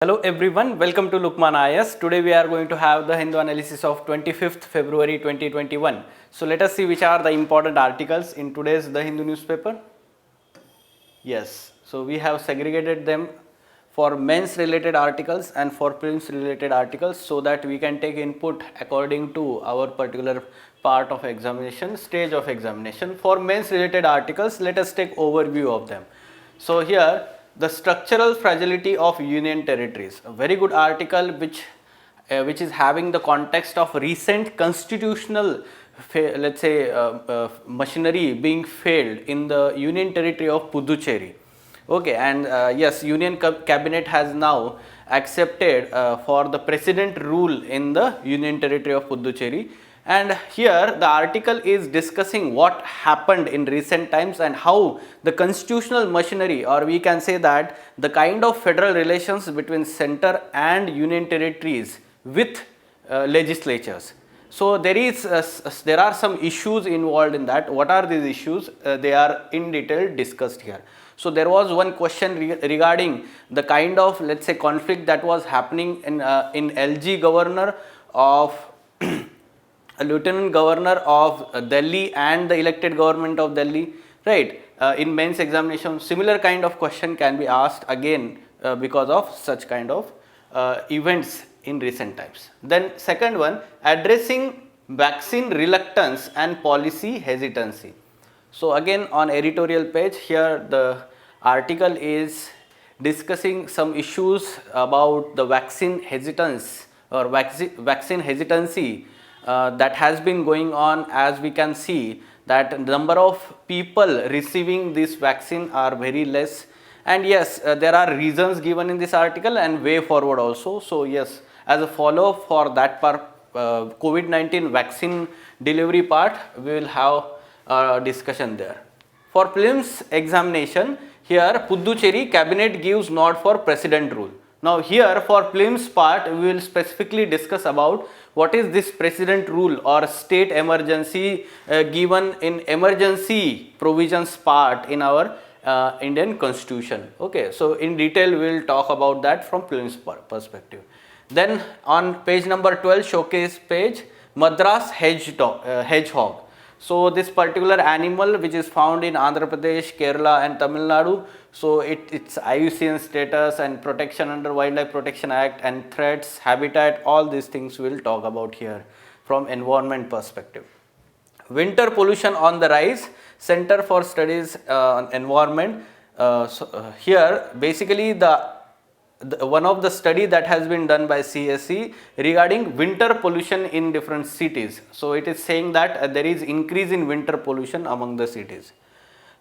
Hello everyone, welcome to Lukman IS. Today we are going to have the Hindu analysis of 25th February 2021. So let us see which are the important articles in today's The Hindu newspaper. Yes, so we have segregated them for men's related articles and for prelims related articles so that we can take input according to our particular part of examination, stage of examination. For men's related articles, let us take overview of them. So here, the structural fragility of union territories, a very good article which is having the context of recent constitutional let's say machinery being failed in the union territory of Puducherry. Okay, and yes, union cabinet has now accepted for the president rule in the union territory of Puducherry. And here the article is discussing what happened in recent times and how the constitutional machinery, or we can say that the kind of federal relations between center and union territories with legislatures. So there are some issues involved in that. What are these issues? They are in detail discussed here. So there was one question regarding the kind of, let's say, conflict that was happening in LG governor of a lieutenant governor of Delhi and the elected government of Delhi, right? In men's examination, similar kind of question can be asked again because of such kind of events in recent times. Then second one, addressing vaccine reluctance and policy hesitancy. So again on editorial page here the article is discussing some issues about the vaccine hesitance or vaccine hesitancy that has been going on. As we can see that the number of people receiving this vaccine are very less, and yes, there are reasons given in this article and way forward also. So yes, as a follow up for that part, COVID-19 vaccine delivery part, we will have discussion there. For prelims examination, here Puducherry cabinet gives nod for president rule. Now here for prelims part, we will specifically discuss about what is this president rule or state emergency given in emergency provisions part in our Indian constitution. Okay, so in detail we will talk about that from prelims perspective. Then on page number 12, showcase page, Madras hedgehog. So this particular animal which is found in Andhra Pradesh, Kerala and Tamil Nadu, so its IUCN status and protection under Wildlife Protection Act and threats, habitat, all these things we will talk about here from environment perspective. Winter pollution on the rise, Center for Studies on Environment. Here basically one of the study that has been done by CSE regarding winter pollution in different cities. So it is saying that there is increase in winter pollution among the cities.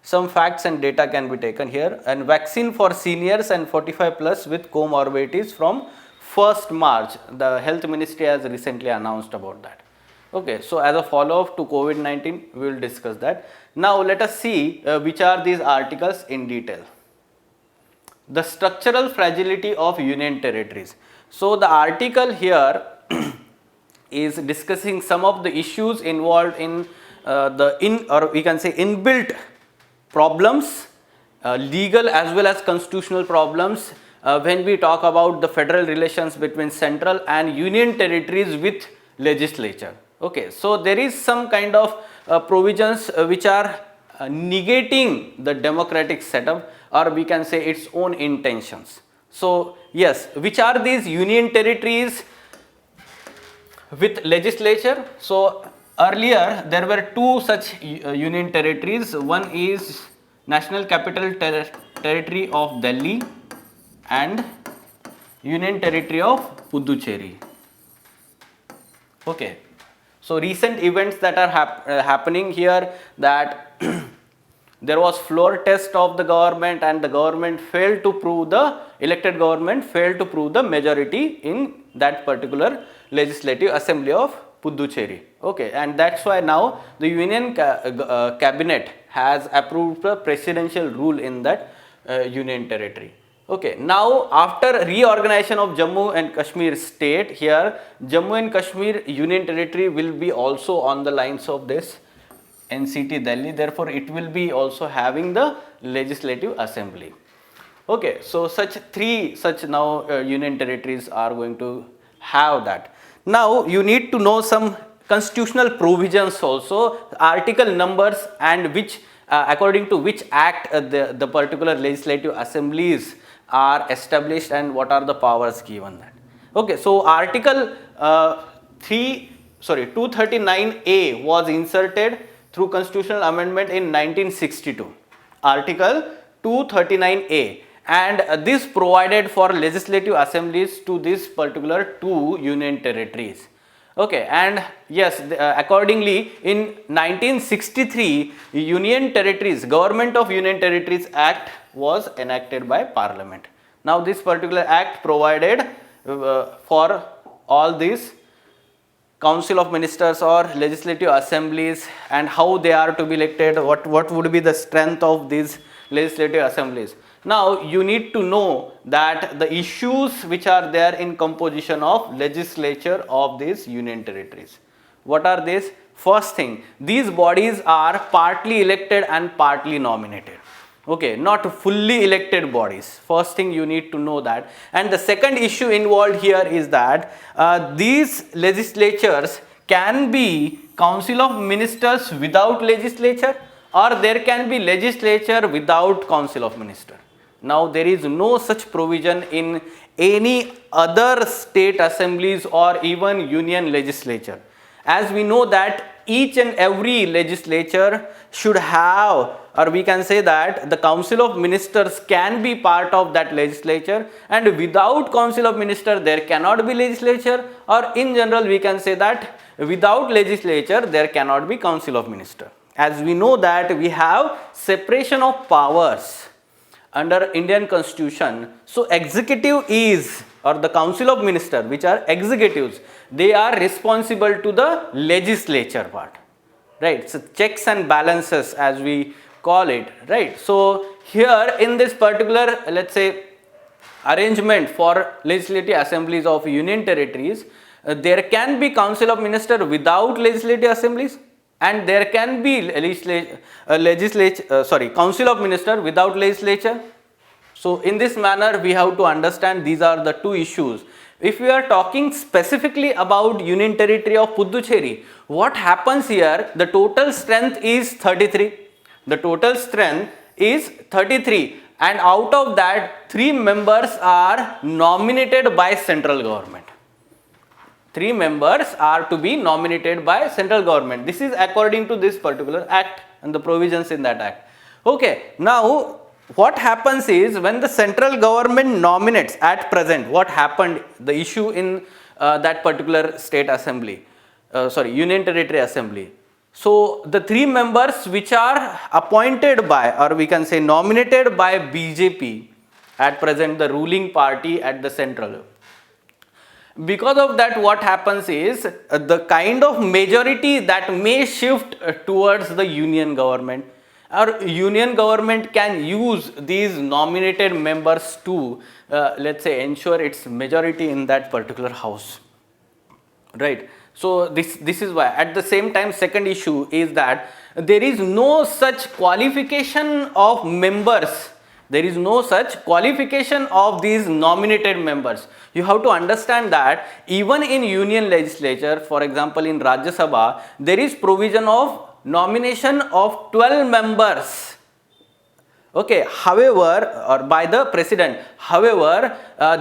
Some facts and data can be taken here. And vaccine for seniors and 45 plus with comorbidities from 1st March. The Health Ministry has recently announced about that. Okay, so as a follow up to COVID-19, we will discuss that. Now let us see which are these articles in detail. The structural fragility of union territories. So the article here is discussing some of the issues involved in inbuilt problems, legal as well as constitutional problems when we talk about the federal relations between central and union territories with legislature. Okay, so there is some kind of provisions which are negating the democratic setup, or we can say its own intentions. So yes, which are these union territories with legislature? So earlier there were two such union territories. One is National Capital Territory of Delhi and Union Territory of Puducherry. Okay, so recent events that are happening here, that there was floor test of the government and the government failed to prove, the elected government failed to prove the majority in that particular legislative assembly of Puducherry. Okay, and that's why now the union cabinet has approved the presidential rule in that union territory. Okay, now after reorganization of Jammu and Kashmir state, here Jammu and Kashmir union territory will be also on the lines of this NCT Delhi, therefore it will be also having the legislative assembly. Okay, so such now union territories are going to have that. Now you need to know some constitutional provisions also, article numbers, and which according to which act the particular legislative assemblies are established and what are the powers given that. Okay, so article 239A was inserted through constitutional amendment in 1962. Article 239A, and this provided for legislative assemblies to this particular two union territories. Okay, and yes, accordingly in 1963 Union Territories, Government of Union Territories Act was enacted by Parliament. Now this particular act provided for all these Council of Ministers or legislative assemblies and how they are to be elected, what would be the strength of these legislative assemblies. Now you need to know that the issues which are there in composition of legislature of these union territories. What are these? First thing, these bodies are partly elected and partly nominated. Okay, not fully elected bodies. First thing you need to know that. And the second issue involved here is that these legislatures can be Council of Ministers without legislature, or there can be legislature without Council of Ministers. Now there is no such provision in any other state assemblies or even union legislature. As we know that each and every legislature should have, or we can say that the Council of Ministers can be part of that legislature, and without Council of Ministers there cannot be legislature, or in general we can say that without legislature there cannot be Council of Ministers. As we know that we have separation of powers under Indian Constitution, so executive is, or the Council of Ministers which are executives, they are responsible to the legislature part, right? So checks and balances as we call it, right? So here in this particular, let's say, arrangement for legislative assemblies of union territories, there can be Council of Ministers without legislative assemblies, and there can be Council of Ministers without legislature. So in this manner we have to understand these are the two issues. If we are talking specifically about Union Territory of Puducherry, what happens here? The total strength is 33. The total strength is 33, and out of that 3 members are nominated by central government. 3 members are to be nominated by central government. This is according to this particular act and the provisions in that act. Okay, now what happens is when the central government nominates at present, what happened, the issue in that particular state assembly, union territory assembly. So the 3 members which are appointed by, or we can say nominated by BJP, at present the ruling party at the central. Because of that, what happens is the kind of majority that may shift towards the union government, or union government can use these nominated members to let's say ensure its majority in that particular house, right? So this is why. At the same time, second issue is that there is no such qualification of members. There is no such qualification of these nominated members. You have to understand that even in union legislature, for example in Rajya Sabha, there is provision of nomination of 12 members. Okay, however, or by the president. However,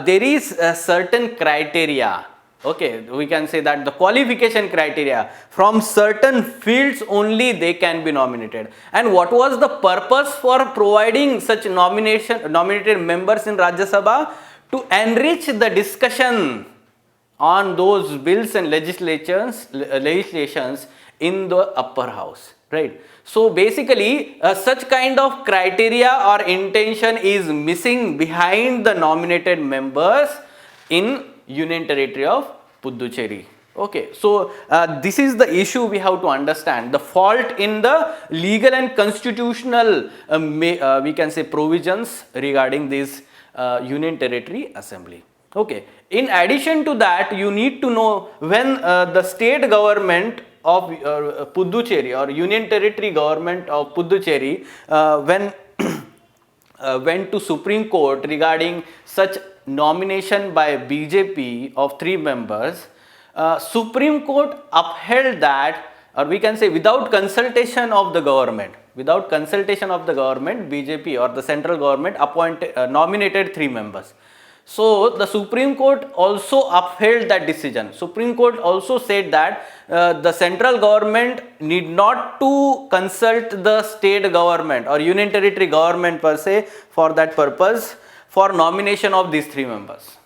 there is a certain criteria. Okay, we can say that the qualification criteria, from certain fields only they can be nominated. And what was the purpose for providing such nominated members in Rajya Sabha? To enrich the discussion on those bills and legislations in the upper house, right? So basically such kind of criteria or intention is missing behind the nominated members in Union Territory of Puducherry. Okay, so this is the issue we have to understand, the fault in the legal and constitutional we can say provisions regarding this Union Territory Assembly. Okay, in addition to that, you need to know when the state government of Puducherry or Union Territory government of Puducherry when went to Supreme Court regarding such nomination by BJP of 3 members, Supreme Court upheld that, or we can say without consultation of the government, BJP or the central government nominated 3 members. So the Supreme Court also upheld that decision. Supreme Court also said that the central government need not to consult the state government or union territory government per se for that purpose for nomination of these 3 members.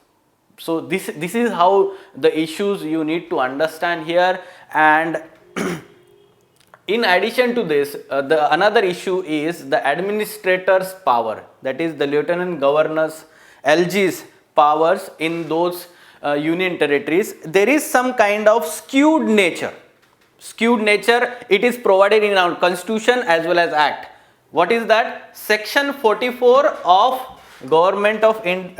So this is how the issues you need to understand here. And in addition to this, another issue is the administrator's power, that is the lieutenant governor's, LG's powers in those union territories. There is some kind of skewed nature. It is provided in our constitution as well as act. What is that? Section 44 of Government of Union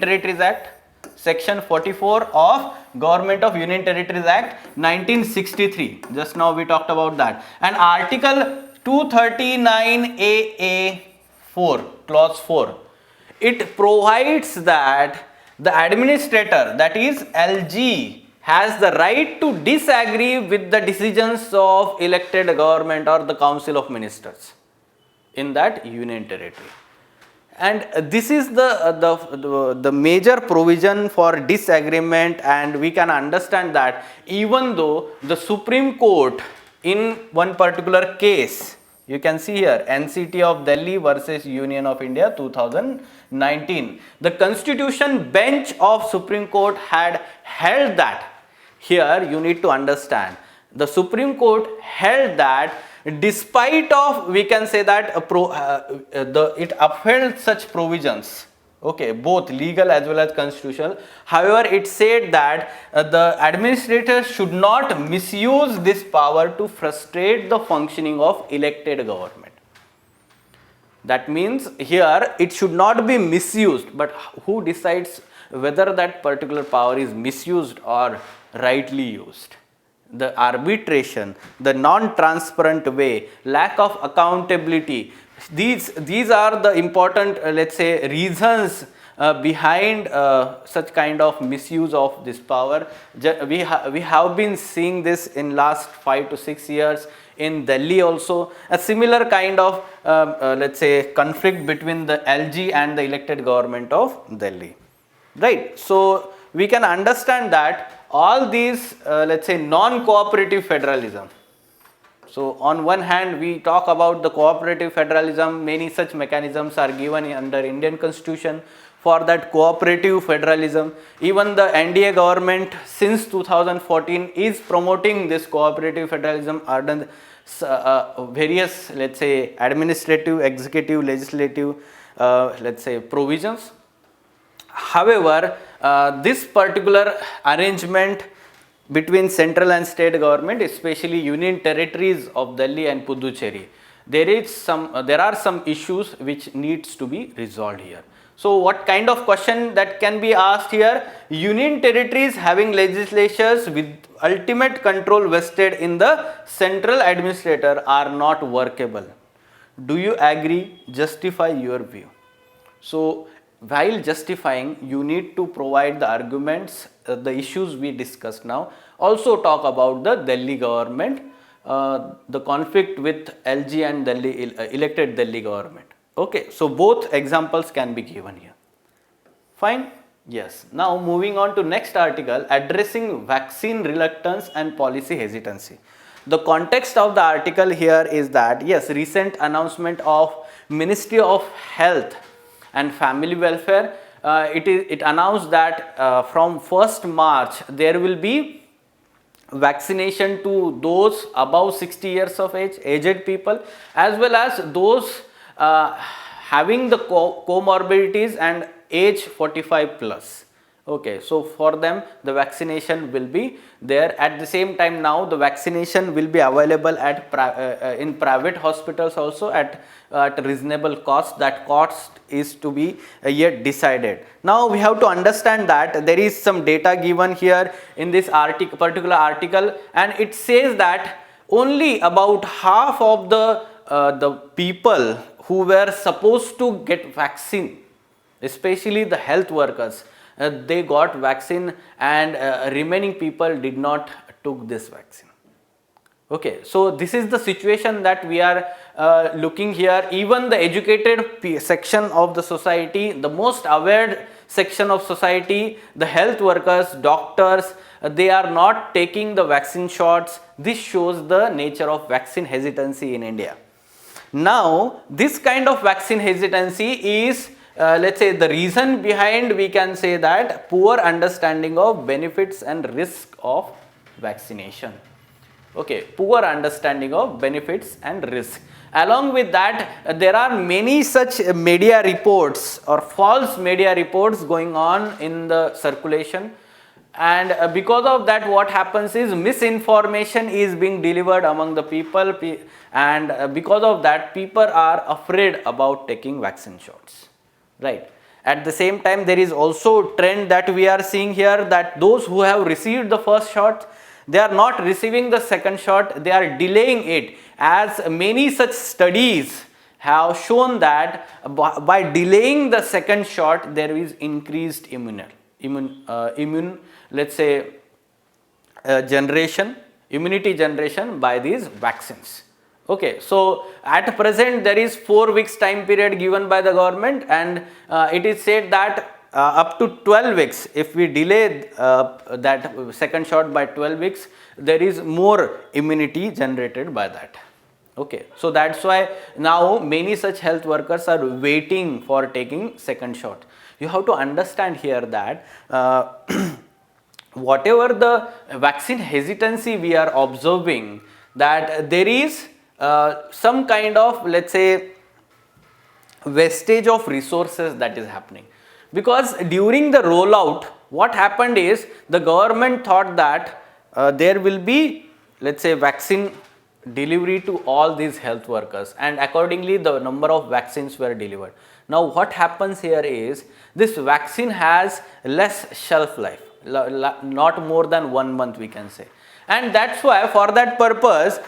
Territories Act. Section 44 of Government of Union Territories Act 1963. Just now we talked about that. And Article 239AA4, Clause 4. It provides that the administrator, that is LG, has the right to disagree with the decisions of elected government or the Council of Ministers in that union territory. And this is the major provision for disagreement, and we can understand that even though the Supreme Court in one particular case, you can see here NCT of Delhi versus Union of India 2019, the Constitution bench of Supreme Court had held that, here you need to understand, the Supreme Court held that despite of, we can say that it upheld such provisions, okay, both legal as well as constitutional. However, it said that the administrator should not misuse this power to frustrate the functioning of elected government. That means here it should not be misused, but who decides whether that particular power is misused or rightly used? The arbitration, the non-transparent way, lack of accountability, these are the important let's say reasons behind such kind of misuse of this power. We have been seeing this in last 5 to 6 years in Delhi also, a similar kind of let's say conflict between the LG and the elected government of Delhi, right? So we can understand that all these let's say non-cooperative federalism. So on one hand we talk about the cooperative federalism, many such mechanisms are given under Indian Constitution for that cooperative federalism. Even the NDA government since 2014 is promoting this cooperative federalism under various let's say administrative, executive, legislative let's say provisions. However, this particular arrangement between central and state government, especially union territories of Delhi and Puducherry, there are some issues which needs to be resolved here. So what kind of question that can be asked here? Union territories having legislatures with ultimate control vested in the central administrator are not workable. Do you agree? Justify your view. So while justifying, you need to provide the arguments, the issues we discussed now. Also talk about the Delhi government, the conflict with LG and Delhi elected Delhi government. Okay, so both examples can be given here. Fine? Yes. Now moving on to next article, addressing vaccine reluctance and policy hesitancy. The context of the article here is that yes, recent announcement of Ministry of Health and Family Welfare, it announced that from 1st March there will be vaccination to those above 60 years of age, aged people, as well as those having the comorbidities and age 45 plus. Okay, so for them the vaccination will be there. At the same time, now the vaccination will be available at in private hospitals also at reasonable cost. That cost is to be yet decided. Now we have to understand that there is some data given here in this particular article, and it says that only about half of the people who were supposed to get vaccine, especially the health workers, they got vaccine, and remaining people did not took this vaccine. Okay, so this is the situation that we are looking here. Even the educated section of the society, the most aware section of society, the health workers, doctors, they are not taking the vaccine shots. This shows the nature of vaccine hesitancy in India. Now, this kind of vaccine hesitancy is, let's say, the reason behind, we can say that poor understanding of benefits and risk of vaccination. Okay, poor understanding of benefits and risk. Along with that, there are many such media reports or false media reports going on in the circulation, and because of that, what happens is misinformation is being delivered among the people, and because of that, people are afraid about taking vaccine shots, right? At the same time, there is also trend that we are seeing here, that those who have received the first shot, they are not receiving the second shot, they are delaying it, as many such studies have shown that by delaying the second shot, there is increased immune, let's say, immunity generation by these vaccines. Okay, so at present there is 4 weeks time period given by the government, and it is said that up to 12 weeks, if we delay that second shot by 12 weeks, there is more immunity generated by that. Okay, so that's why now many such health workers are waiting for taking second shot. You have to understand here that whatever the vaccine hesitancy we are observing, that there is some kind of, let's say, wastage of resources that is happening. Because during the rollout, what happened is the government thought that there will be, let's say, vaccine delivery to all these health workers, and accordingly the number of vaccines were delivered. Now what happens here is, this vaccine has less shelf life, not more than 1 month, we can say. And that's why, for that purpose,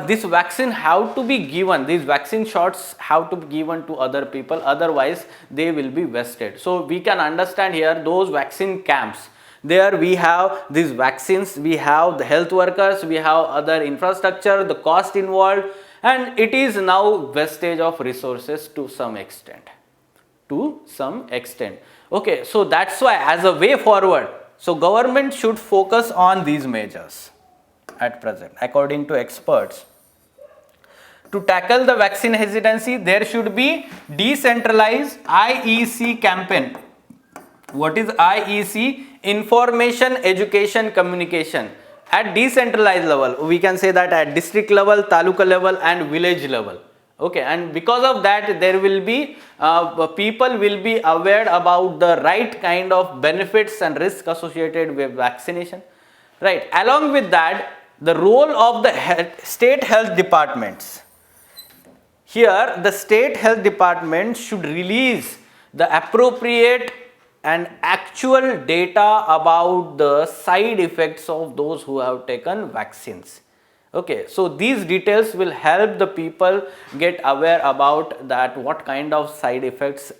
this vaccine have to be given, these vaccine shots have to be given to other people, otherwise they will be wasted. So we can understand here those vaccine camps, there we have these vaccines, we have the health workers, we have other infrastructure, the cost involved, and it is now wastage of resources to some extent. Okay, so that's why, as a way forward, so government should focus on these measures at present, according to experts. To tackle the vaccine hesitancy, there should be decentralized IEC campaign. What is IEC? Information, education, communication at decentralized level. We can say that at district level, taluka level, and village level. Okay, and because of that, there will be people will be aware about the right kind of benefits and risk associated with vaccination, right? Along with that, the role of the state health departments. Here, the state health department should release the appropriate and actual data about the side effects of those who have taken vaccines. Okay, so these details will help the people get aware about that, what kind of side effects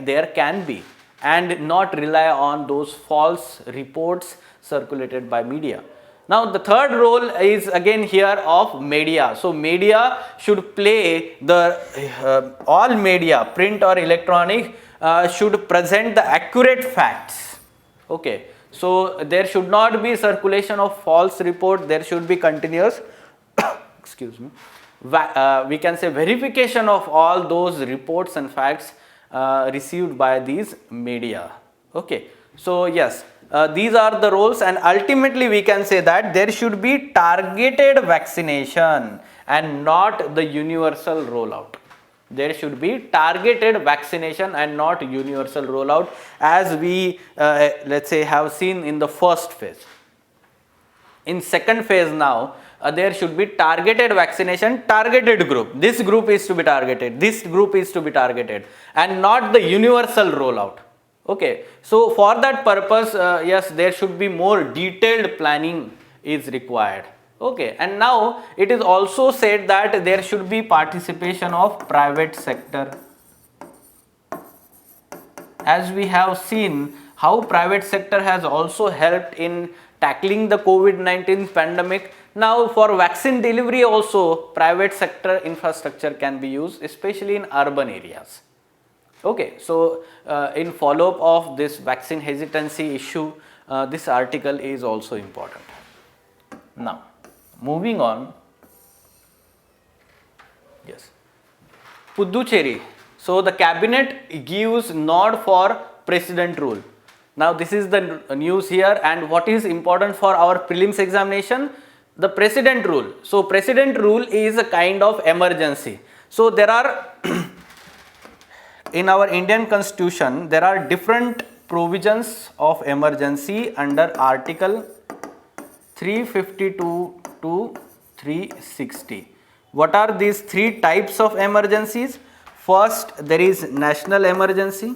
there can be, and not rely on those false reports circulated by media. Now the third role is again here of media. So media should play the all media, print or electronic, should present the accurate facts. Okay, so there should not be circulation of false report, there should be continuous excuse me, we can say verification of all those reports and facts received by these media. Okay, so yes, these are the roles, and ultimately we can say that there should be targeted vaccination and not the universal rollout. There should be targeted vaccination and not universal rollout, as we let's say have seen in the first phase. In second phase now, there should be targeted vaccination, targeted group. This group is to be targeted, this group is to be targeted, and not the universal rollout. Okay, so for that purpose, yes, there should be more detailed planning is required. Okay, and now it is also said that there should be participation of private sector. As we have seen how private sector has also helped in tackling the COVID-19 pandemic. Now for vaccine delivery also private sector infrastructure can be used, especially in urban areas. Okay, so in follow up of this vaccine hesitancy issue, this article is also important. Now moving on, yes, Puducherry. So the cabinet gives nod for president rule. Now this is the news here, and what is important for our prelims examination? The president rule. So president rule is a kind of emergency. So there are in our Indian constitution there are different provisions of emergency under article 352 to 360. What are these three types of emergencies? First, there is national emergency.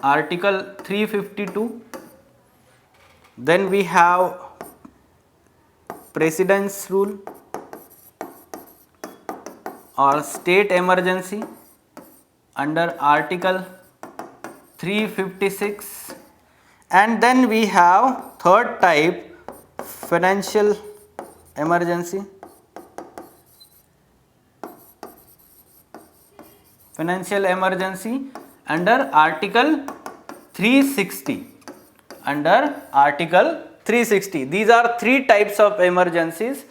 Article 352. Then we have President's rule or state emergency under Article 356, and then we have third type, financial emergency. Financial emergency under Article 360. Under Article 360. These are three types of emergencies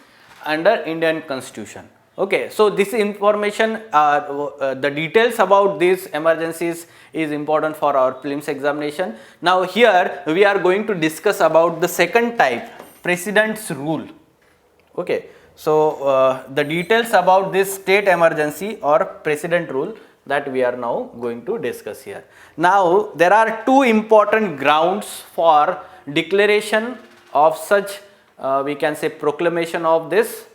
under Indian Constitution. Okay, so this information, the details about these emergencies is important for our prelims examination. Now here we are going to discuss about the second type, President's rule. Okay, so the details about this state emergency or president rule that we are now going to discuss here. Now there are two important grounds for declaration of such we can say proclamation of this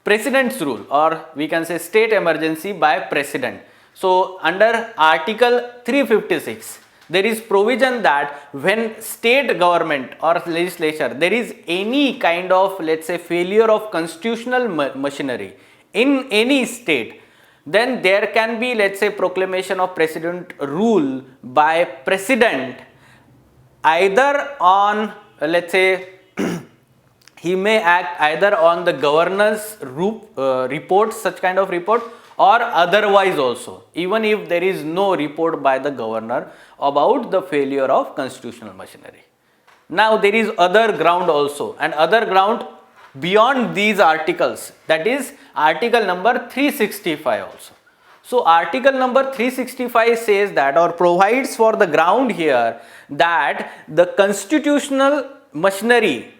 president's rule, or we can say state emergency by president. So under Article 356 there is provision that when state government or legislature there is any kind of, let's say, failure of constitutional machinery in any state, then there can be, let's say, proclamation of president rule by president, either on, let's say, he may act either on the governor's report, such kind of report, or otherwise also, even if there is no report by the governor about the failure of constitutional machinery. Now there is other ground also, and other ground beyond these articles, that is article number 365 also. So article number 365 says that, or provides for the ground here, that the constitutional machinery,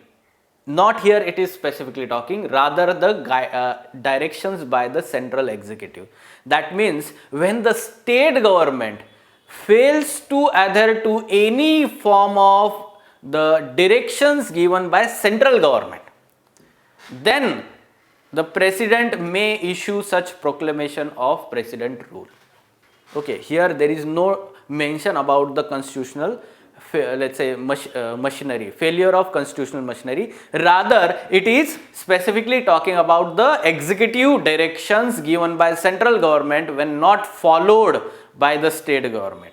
not here it is specifically talking, rather the directions by the central executive. That means when the state government fails to adhere to any form of the directions given by central government, then the president may issue such proclamation of president rule. Okay, here there is no mention about the constitutional, let's say, machinery, failure of constitutional machinery. Rather, it is specifically talking about the executive directions given by central government when not followed by the state government.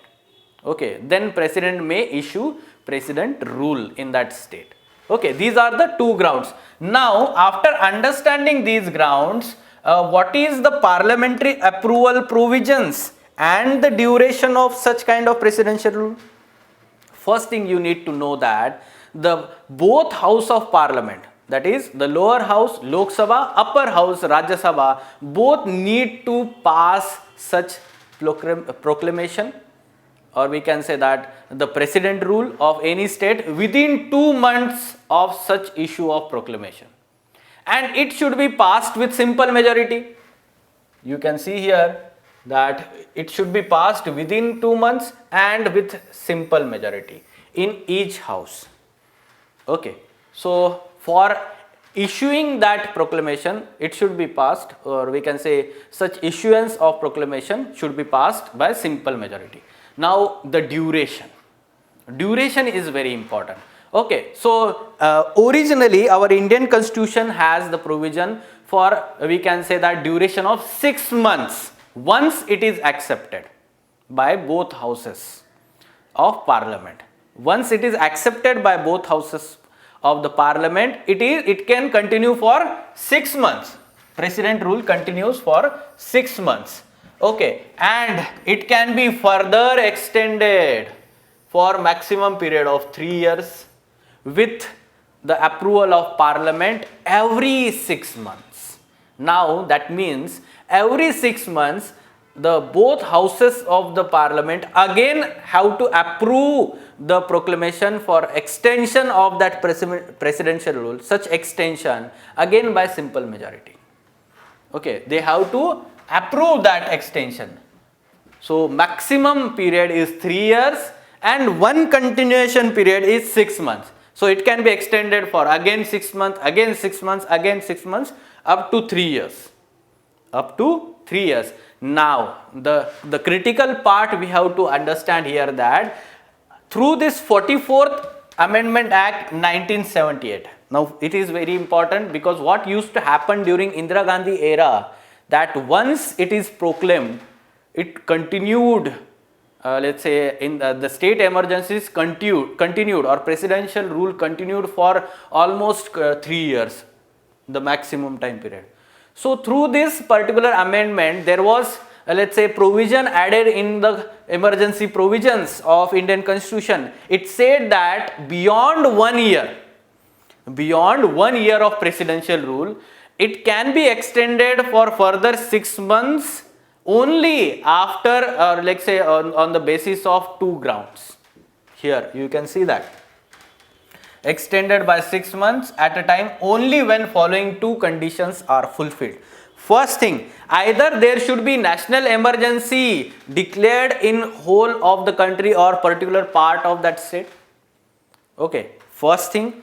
Okay, then president may issue president rule in that state. Okay, these are the two grounds. Now, after understanding these grounds, what is the parliamentary approval provisions and the duration of such kind of presidential rule? First thing you need to know that the both house of parliament, that is the lower house Lok Sabha, upper house Rajya Sabha, both need to pass such proclamation, or we can say that the president rule of any state within 2 months of such issue of proclamation, and it should be passed with simple majority. You can see here that it should be passed within 2 months and with simple majority in each house. Okay, so for issuing that proclamation, it should be passed, or we can say such issuance of proclamation should be passed by simple majority. Now the duration. Duration is very important. Okay, so originally our Indian constitution has the provision for, we can say that, duration of 6 months once it is accepted by both houses of parliament. Once it is accepted by both houses of the parliament, it can continue for 6 months. President rule continues for 6 months. Okay, and it can be further extended for maximum period of 3 years with the approval of parliament every 6 months. Now that means every 6 months the both houses of the parliament again have to approve the proclamation for extension of that presidential rule, such extension again by simple majority. Okay, they have to approve that extension. So maximum period is 3 years and one continuation period is 6 months. So it can be extended for again 6 months, again 6 months, again 6 months, up to 3 years. Up to 3 years. Now the critical part we have to understand here, that through this 44th Amendment Act 1978. Now it is very important, because what used to happen during Indira Gandhi era, that once it is proclaimed, it continued, let's say in the state emergencies continued or presidential rule continued for almost 3 years, the maximum time period. So through this particular amendment, there was let's say provision added in the emergency provisions of Indian Constitution. It said that beyond 1 year of presidential rule, it can be extended for further 6 months only after, let's say on the basis of 2 grounds. Here you can see that extended by 6 months at a time only when following 2 conditions are fulfilled. First thing, either there should be national emergency declared in whole of the country or particular part of that state. Okay, first thing.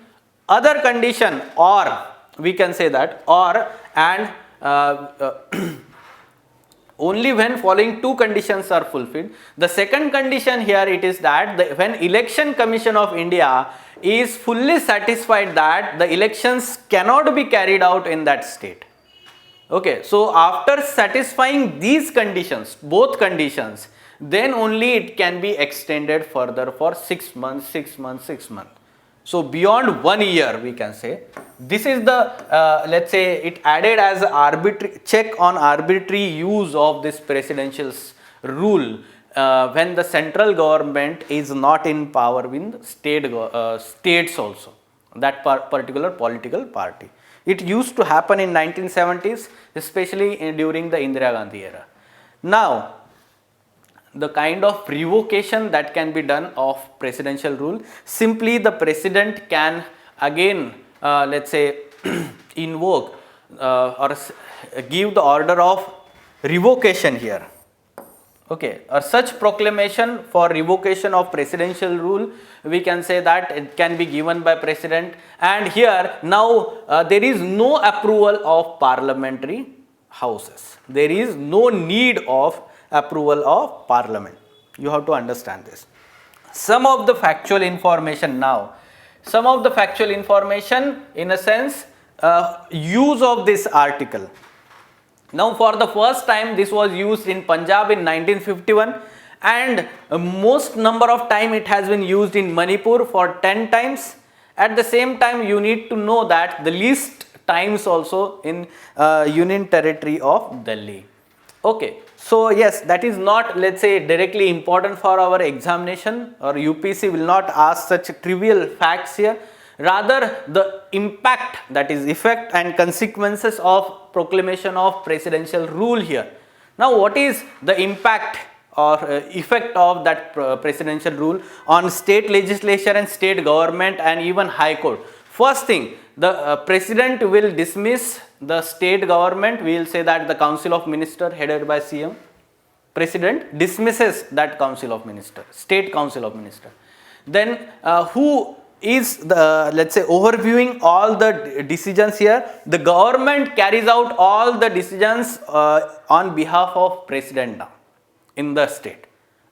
Other condition, or we can say that, or and only when following 2 conditions are fulfilled. The second condition here, it is that when Election Commission of India is fully satisfied that the elections cannot be carried out in that state. Okay, so after satisfying these conditions, both conditions, then only it can be extended further for 6 months, 6 months, 6 months. So beyond 1 year, we can say, this is the, let's say it added as arbitrary check on arbitrary use of this presidential rule when the central government is not in power with states also, that particular political party. It used to happen in 1970s, especially during the Indira Gandhi era. Now, the kind of revocation that can be done of presidential rule, simply the president can again, let's say, invoke or give the order of revocation here. Okay, or such proclamation for revocation of presidential rule, we can say that it can be given by president. And here now there is no approval of parliamentary houses. There is no need of approval of parliament. You have to understand this. Some of the factual information now. Some of the factual information, in a sense, use of this article. Now for the first time this was used in Punjab in 1951, and most number of time it has been used in Manipur for 10 times. At the same time, you need to know that the least times also in Union Territory of Delhi. Okay, so yes, that is not, let's say, directly important for our examination, or UPC will not ask such trivial facts here. Rather, the impact, that is effect and consequences of proclamation of presidential rule here. Now what is the impact or effect of that presidential rule on state legislature and state government and even High Court? First thing, the president will dismiss the state government. We will say that the Council of Ministers headed by CM. President dismisses that Council of Ministers, State Council of Ministers. Then who is the, let's say, overviewing all the decisions here? The government carries out all the decisions on behalf of president now in the state.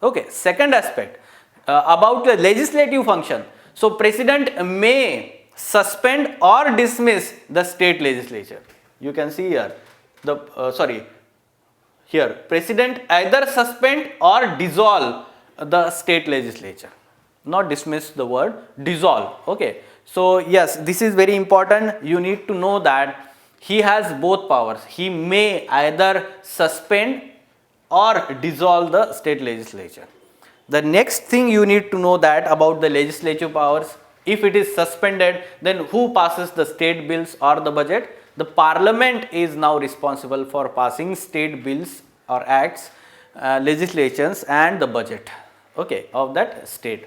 Okay, second aspect about the legislative function. So president may suspend or dismiss the state legislature. You can see here the here president either suspend or dissolve the state legislature, not dismiss, the word dissolve. Okay, so yes, this is very important. You need to know that he has both powers. He may either suspend or dissolve the state legislature. The next thing you need to know that about the legislative powers, if it is suspended, then who passes the state bills or the budget? The parliament is now responsible for passing state bills or acts, legislations and the budget, okay, of that state.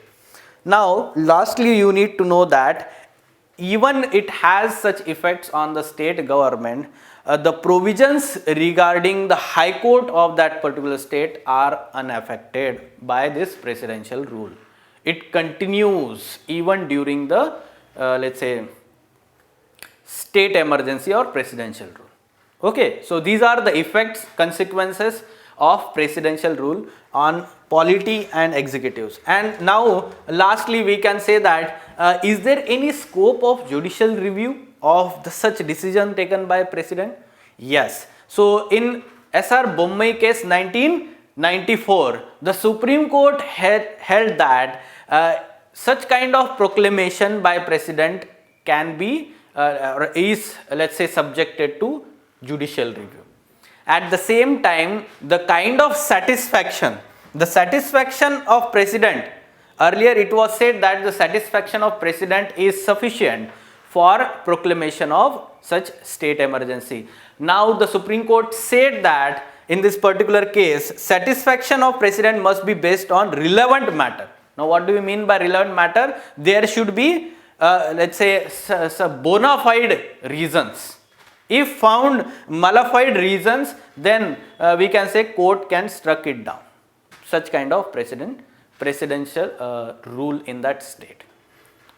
Now lastly, you need to know that even it has such effects on the state government, the provisions regarding the high court of that particular state are unaffected by this presidential rule. It continues even during the let's say state emergency or presidential rule. Okay, so these are the effects, consequences of presidential rule on polity and executives. And now lastly, we can say that is there any scope of judicial review of the such decision taken by president? Yes. So in SR Bommai case 1994, the Supreme Court held that such kind of proclamation by president can be or is, let's say, subjected to judicial review. At the same time, the kind of satisfaction, the satisfaction of president, earlier it was said that the satisfaction of president is sufficient for proclamation of such state emergency. Now the Supreme Court said that in this particular case, satisfaction of president must be based on relevant matter. Now what do we mean by relevant matter? There should be let's say bona fide reasons. If found malified reasons, then we can say court can struck it down. Such kind of presidential rule in that state.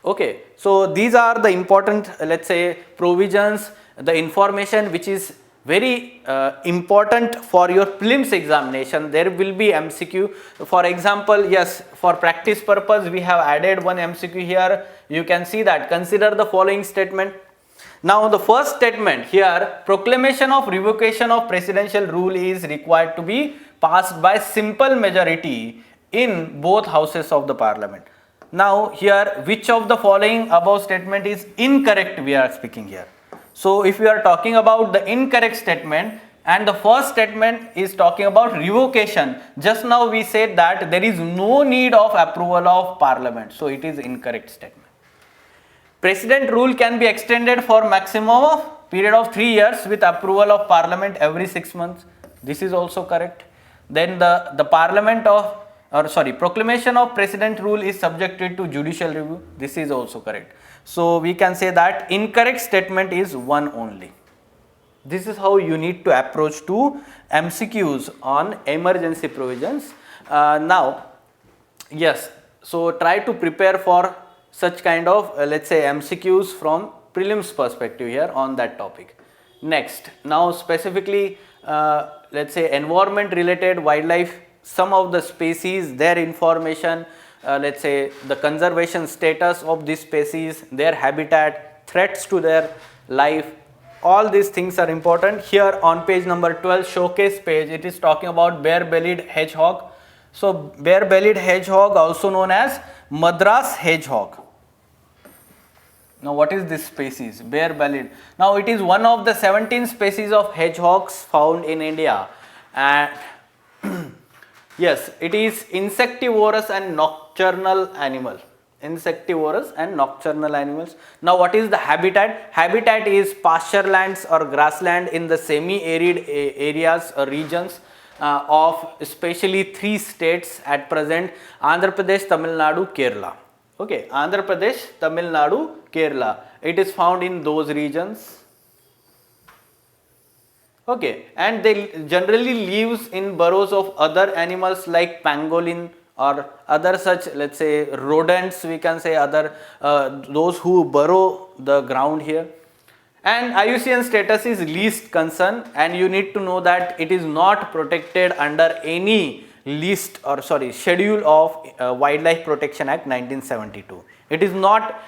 Okay, so these are the important, let's say, provisions, the information which is very important for your prelims examination. There will be MCQ. For example, yes, for practice purpose, we have added one MCQ here. You can see that. Consider the following statement. Now the first statement here, proclamation of revocation of presidential rule is required to be passed by simple majority in both houses of the parliament. Now here, which of the following above statement is incorrect, we are speaking here. So if we are talking about the incorrect statement, and the first statement is talking about revocation, just now we said that there is no need of approval of parliament, so it is incorrect statement. President rule can be extended for maximum of period of 3 years with approval of parliament every 6 months. This is also correct. Then the parliament of, or sorry, proclamation of president rule is subjected to judicial review. This is also correct. So we can say that incorrect statement is one only. This is how you need to approach to MCQs on emergency provisions. Now, yes, so try to prepare for such kind of let's say MCQs from prelims perspective here on that topic. Next, now specifically let's say environment related wildlife, some of the species, their information, let's say the conservation status of these species, their habitat, threats to their life, all these things are important. Here on page number 12, showcase page, it is talking about bare-bellied hedgehog. So bare-bellied hedgehog, also known as Madras hedgehog. Now what is this species? Bare-bellied. Now it is one of the 17 species of hedgehogs found in India, and yes, it is insectivorous and nocturnal animal. Insectivorous and nocturnal animals. Now what is the habitat? Habitat is pasture lands or grassland in the semi-arid areas or regions of especially 3 states at present: Andhra Pradesh, Tamil Nadu, Kerala. Okay, Andhra Pradesh, Tamil Nadu, Kerala. It is found in those regions. Okay, and they generally lives in burrows of other animals like pangolin or other such, let's say, rodents, we can say, other those who burrow the ground here. And IUCN status is least concern, and you need to know that it is not protected under any list, or sorry, schedule of Wildlife Protection Act 1972. It is not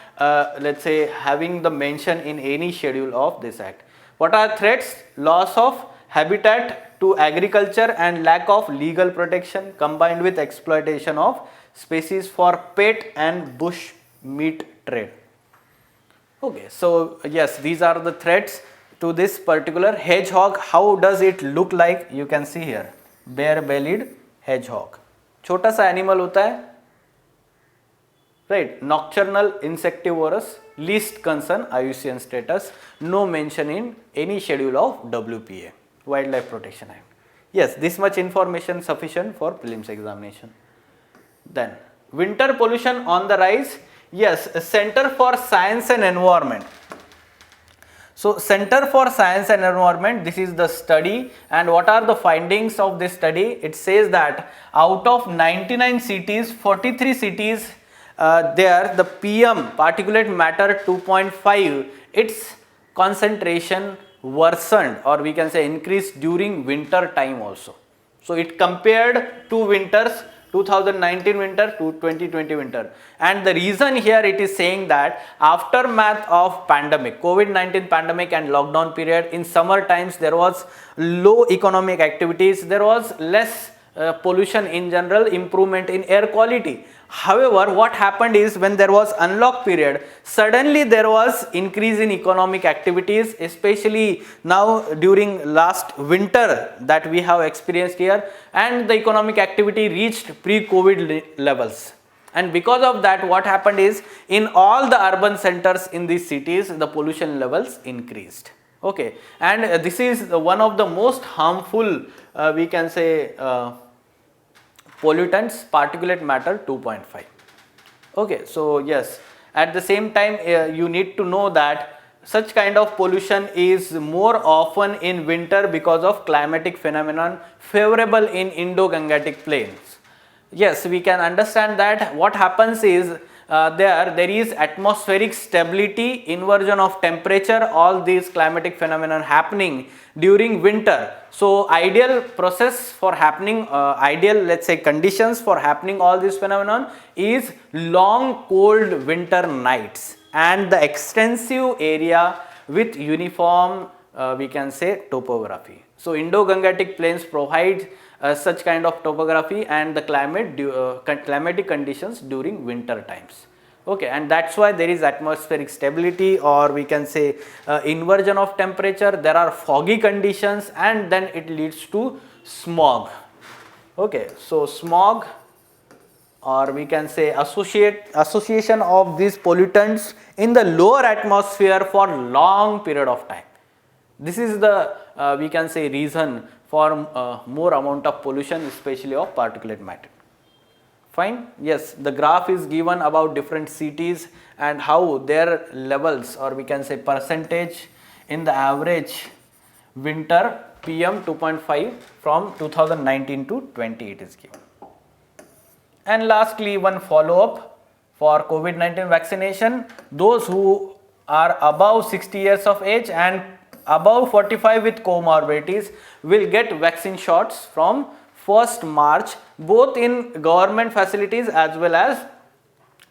let's say having the mention in any schedule of this act. What are threats? Loss of habitat to agriculture and lack of legal protection combined with exploitation of species for pet and bush meat trade. Okay, so yes, these are the threats to this particular hedgehog. How does it look like? You can see here, bare bellied hedgehog. छोटा सा animal होता है, right? Nocturnal insectivorous, least concern IUCN status, no mention in any schedule of WPA, Wildlife Protection Act. Yes, this much information sufficient for prelims examination. Then winter pollution on the rise. Yes, Center for Science and Environment. So Center for Science and Environment, this is the study, and what are the findings of this study? It says that out of 99 cities, 43 cities, there the PM, particulate matter 2.5, its concentration worsened, or we can say increased during winter time also. So it compared two winters, 2019 winter to 2020 winter, and the reason here it is saying that aftermath of pandemic, COVID-19 pandemic and lockdown period, in summer times there was low economic activities, there was less pollution in general, improvement in air quality. However, what happened is when there was unlock period, suddenly there was increase in economic activities, especially now during last winter that we have experienced here, and the economic activity reached pre-COVID levels. And because of that, what happened is in all the urban centers in these cities, the pollution levels increased. Okay, and this is one of the most harmful we can say pollutants, particulate matter 2.5. Okay, so yes, at the same time you need to know that such kind of pollution is more often in winter because of climatic phenomenon favorable in Indo-Gangetic plains. Yes, we can understand that what happens is there is atmospheric stability, inversion of temperature, all these climatic phenomena happening during winter. So ideal process for happening, ideal let's say conditions for happening all these phenomenon is long cold winter nights and the extensive area with uniform we can say topography. So Indo-Gangetic plains provide such kind of topography and the climatic conditions during winter times. Okay, and that's why there is atmospheric stability, or we can say inversion of temperature, there are foggy conditions, and then it leads to smog. Okay, so smog, or we can say association of these pollutants in the lower atmosphere for long period of time. This is the we can say reason for more amount of pollution, especially of particulate matter. Fine. Yes, the graph is given about different cities and how their levels, or we can say percentage in the average winter PM 2.5 from 2019 to 20 it is given. And lastly, one follow up for COVID-19 vaccination. Those who are above 60 years of age and above 45 with comorbidities will get vaccine shots from 1st March, both in government facilities as well as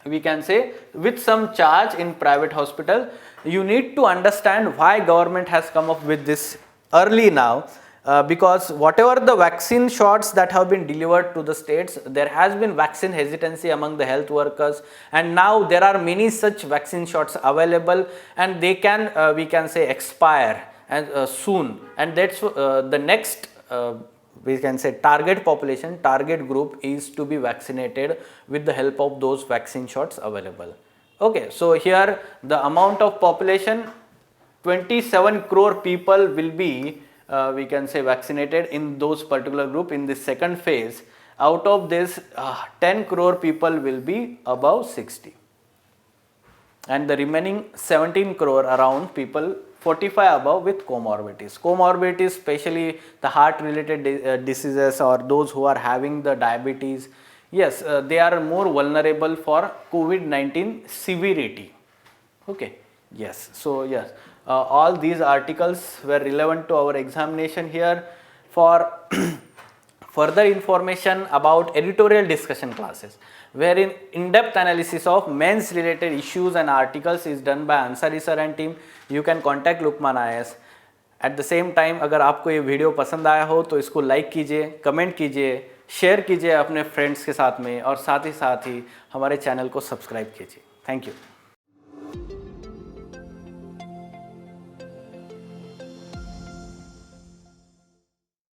we can say with some charge in private hospital. You need to understand why government has come up with this early now, because whatever the vaccine shots that have been delivered to the states, there has been vaccine hesitancy among the health workers, and now there are many such vaccine shots available and they can we can say expire and soon, and that's the next we can say target population, target group is to be vaccinated with the help of those vaccine shots available. Okay, so here the amount of population 27 crore people will be we can say vaccinated in those particular group in the second phase. Out of this 10 crore people will be above 60 and the remaining 17 crore around people 45 above with comorbidities. Comorbidities, especially the heart related diseases or those who are having the diabetes, yes, they are more vulnerable for COVID-19 severity. Okay, yes, so yes, all these articles were relevant to our examination here. For Further information about editorial discussion classes, wherein in-depth analysis of men's related issues and articles is done by Ansari sir and team. You can contact Lukman IAS. At the same time अगर आपको ये video पसंद आया हो तो इसको like कीजिए, comment कीजिए, शेयर कीजिए अपने फ्रेंड्स के साथ में, और साथ ही हमारे चैनल को सब्सक्राइब कीजिए. Thank you.